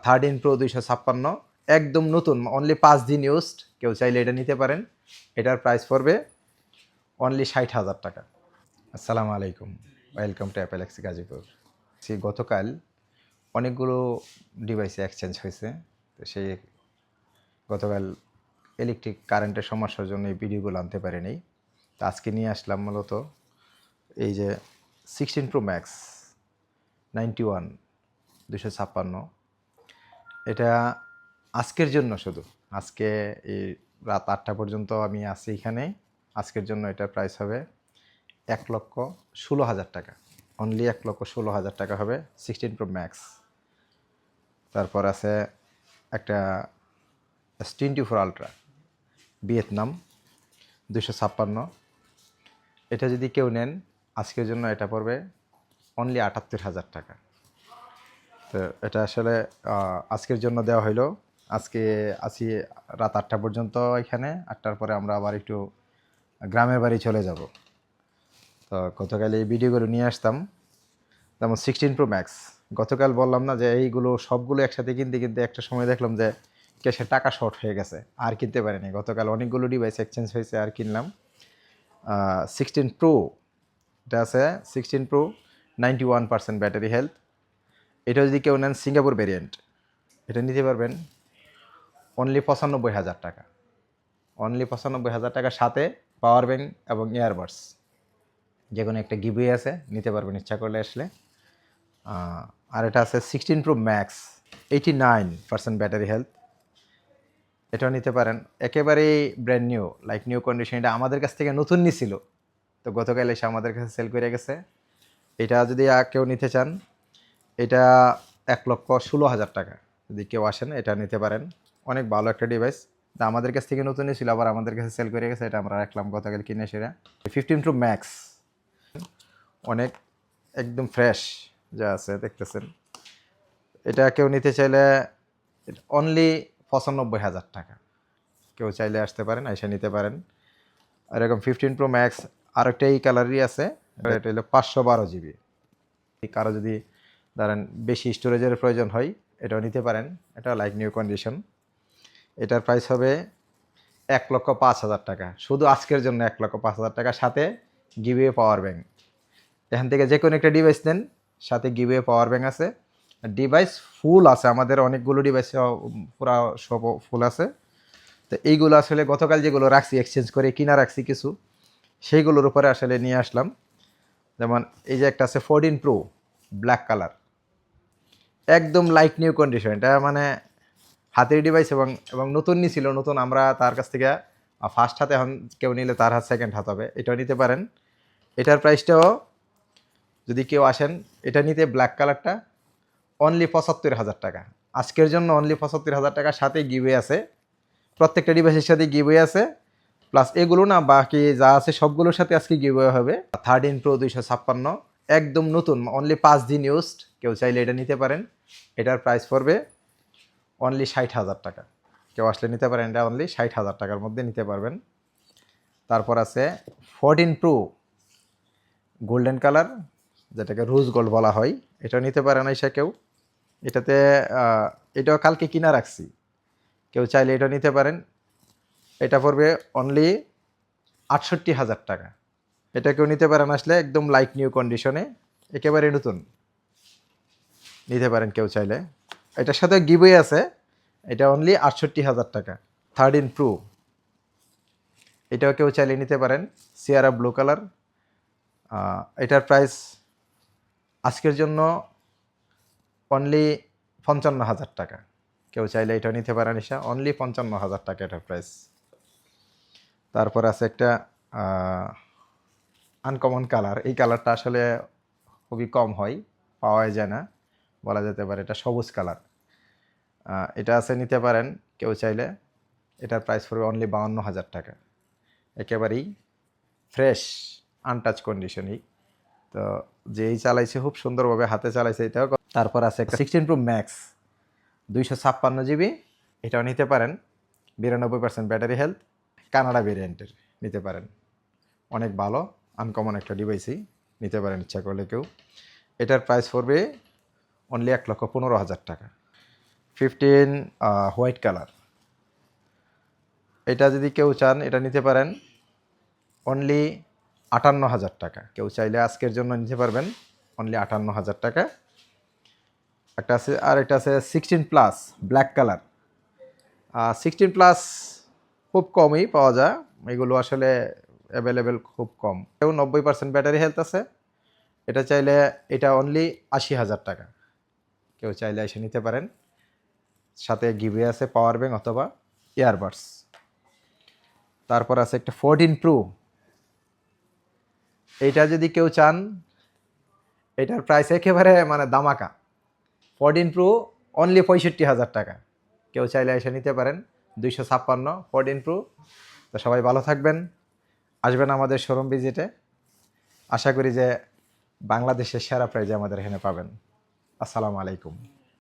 13 Pro 256 একদম নতুন, only 5 দিন ইউজড। কেউ চাইলে এটা নিতে পারেন। এটার প্রাইস পড়বে অনলি 60,000 টাকা। আসসালামু আলাইকুম, welcome to Apple x Gazipur. গতকাল অনেকগুলো ডিভাইসে এক্সচেঞ্জ হয়েছে। তো সেই গতকাল ইলেকট্রিক কারেন্টের সমস্যার জন্য এই ভিডিওগুলো আনতে পারিনি। তো আজকে নিয়ে আসলাম মূলত এই যে 16 Pro Max 91 256। এটা আজকের জন্য, শুধু আজকে এই রাত 8টা পর্যন্ত আমি আছি এখানে। আজকের জন্য এটার প্রাইস হবে 1,16,000 টাকা। অনলি 1,16,000 টাকা হবে 16 Pro Max। তারপর আছে একটা S24 Ultra ভিয়েতনাম 256। এটা যদি কেউ নেন আজকের জন্য এটা পড়বে অনলি 78,000 টাকা। তো এটা আসলে আজকের জন্য দেওয়া হইলো। আজকে আছি রাত 8টা পর্যন্ত এখানে। 8টার পরে আমরা আবার একটু গ্রামের বাড়ি চলে যাব। তো গতকাল এই ভিডিওগুলো নিয়ে আসতাম। যেমন 16 Pro Max, গতকাল বললাম না যে এইগুলো সবগুলো একসাথে কিনতে কিনতে একটা সময় দেখলাম যে ক্যাশে টাকা শর্ট হয়ে গেছে, আর কিনতে পারিনি। গতকাল অনেকগুলো ডিভাইস এক্সচেঞ্জ হয়েছে, আর কিনলাম 16 Pro। এটা আছে 16 Pro 91% ব্যাটারি হেলথ। এটা যদি কেউ নেন সিঙ্গাপুর ভ্যারিয়েন্ট, এটা নিতে পারবেন অনলি 95,000 টাকা। অনলি 95,000 টাকার সাথে পাওয়ার ব্যাঙ্ক এবং ইয়ারবাডস যে কোনো একটা গিভওয়ে আছে, নিতে পারবেন ইচ্ছা করলে আসলে। আর এটা আছে 16 Pro Max 89% ব্যাটারি হেলথ। এটাও নিতে পারেন, একেবারেই brand new, like new condition. এটা আমাদের কাছ থেকে নতুন নিছিল, তো গতকাল এসে আমাদের কাছে সেল করে গেছে। এটা যদি কেউ নিতে চান, এটা 1,16,000 টাকা। যদি কেউ আসেন এটা নিতে পারেন, অনেক ভালো একটা ডিভাইস। তা আমাদের কাছ থেকে নতুনই ছিল, আবার আমাদের কাছে সেল করে গেছে। এটা আমরা রাখলাম গতকাল কিনে সেটা। 15 Pro Max অনেক একদম ফ্রেশ যা আছে দেখতেছেন। এটা কেউ নিতে চাইলে অনলি 95,000 টাকা। কেউ চাইলে আসতে পারেন, এসে নিতে পারেন। আর এরকম 15 Pro Max আরেকটা এই কালারই আছে। এটা হলো 512 জিবি। কারো যদি ধরেন বেশি স্টোরেজের প্রয়োজন হয়, এটাও নিতে পারেন। এটা লাইক নিউ কন্ডিশন। এটার প্রাইস হবে 1,05,000 টাকা। শুধু আজকের জন্য 1,05,000 টাকা, সাথে গিভওয়ে পাওয়ার ব্যাঙ্ক। এখান থেকে যে কোনো একটা ডিভাইস নেন, সাথে গিভওয়ে পাওয়ার ব্যাঙ্ক আছে। ডিভাইস ফুল আছে, আমাদের অনেকগুলো ডিভাইস পুরো সব ফুল আছে। তো এইগুলো আসলে গতকাল যেগুলো রাখছি এক্সচেঞ্জ করে কিনা রাখছি কিছু, সেইগুলোর উপরে আসলে নিয়ে আসলাম। যেমন এই যে একটা আছে 14 Pro ব্ল্যাক কালার, একদম লাইক নিউ কন্ডিশন। এটা মানে হাতের ডিভাইস এবং এবং নতুন নিছিল, নতুন আমরা তার কাছ থেকে ফার্স্ট হাতে, এখন কেউ নিলে তার হাত সেকেন্ড হাত হবে। এটাও নিতে পারেন। এটার প্রাইসটাও যদি কেউ আসেন এটা নিতে, ব্ল্যাক কালারটা অনলি 75,000 টাকা। আজকের জন্য অনলি 75,000 টাকার সাথে গিভওয়ে আছে। প্রত্যেকটা ডিভাইসের সাথে গিভওয়ে আছে, প্লাস এগুলো না বাকি যা আছে সবগুলোর সাথে আজকে গিভওয়ে হবে। 13 Pro 256 একদম নতুন, অনলি 5 দিন ইউজড। কেউ চাইলে এটা নিতে পারেন। এটার প্রাইস পড়বে অনলি 60,000 টাকা। কেউ আসলে নিতে পারেন, এটা অনলি 60,000 টাকার মধ্যে নিতে পারবেন। তারপর আছে 14 Pro গোল্ডেন কালার, যেটাকে রোজ গোল্ড বলা হয়। এটাও নিতে পারেন এসে কেউ। এটাতে এটাও কালকে কিনা রাখছি, কেউ চাইলে এটা নিতে পারেন। এটা পড়বে অনলি 68,000 টাকা। এটা কেউ নিতে পারেন আসলে, একদম লাইক নিউ কন্ডিশনে, একেবারে নতুন, নিতে পারেন কেউ চাইলে। এটার সাথে গিভওয়ে আছে। এটা অনলি 68,000 টাকা। 13 Pro এটাও কেউ চাইলে নিতে পারেন, সিয়ারা ব্লু কালার। এটার প্রাইস আজকের জন্য অনলি 55,000 টাকা। কেউ চাইলে এটা নিতে পারেন এসে, অনলি 55,000 টাকা এটার প্রাইস। তারপর আছে একটা আনকমন কালার। এই কালারটা আসলে খুবই কম হয়, পাওয়া যায় না বলা যেতে পারে। এটা সবুজ কালার। এটা আছে, নিতে পারেন কেউ চাইলে। এটার প্রাইস পড়বে অনলি 52,000 টাকা। একেবারেই ফ্রেশ, আনটাচ কন্ডিশনই। তো যেই চালাইছে খুব সুন্দরভাবে হাতে চালাইছে এটাও। তারপর আছে একটা 16 Pro Max 256 জিবি। এটাও নিতে পারেন, 92% ব্যাটারি হেলথ, কানাডা ভেরিয়েন্টের নিতে পারেন। অনেক ভালো আনকমন একটা ডিভাইসই, নিতে পারেন ইচ্ছা করলে কেউ। এটার প্রাইস পড়বে অনলি 1,15,000 টাকা। 15 হোয়াইট কালার। এটা যদি কেউ চান এটা নিতে পারেন অনলি 58,000 টাকা। কেউ চাইলে আজকের জন্য নিতে পারবেন অনলি 58,000 টাকা। একটা আছে, আর এটা আছে 16 প্লাস ব্ল্যাক কালার। 16 প্লাস খুব কমই পাওয়া যায়, এগুলো আসলে অ্যাভেলেবেল খুব কম। 90% ব্যাটারি হেলথ আছে। এটা চাইলে এটা অনলি 80,000 টাকা। কেউ চাইলে এসে নিতে পারেন। সাথে গিভওয়ে আছে পাওয়ার ব্যাংক অথবা ইয়ারবাডস। তারপর আছে একটা 14 প্রো। এইটা যদি কেউ চান, এটার প্রাইস একেবারে মানে দামাকা। 14 প্রো অনলি 65,000 টাকা। কেউ চাইলে এসে নিতে পারেন। 256 14 প্রো। তো সবাই ভালো থাকবেন, আসবেন আমাদের শোরুম ভিজিটে। আশা করি যে বাংলাদেশের সেরা প্রাইজে আমাদের এখানে পাবেন। আসসালামু আলাইকুম।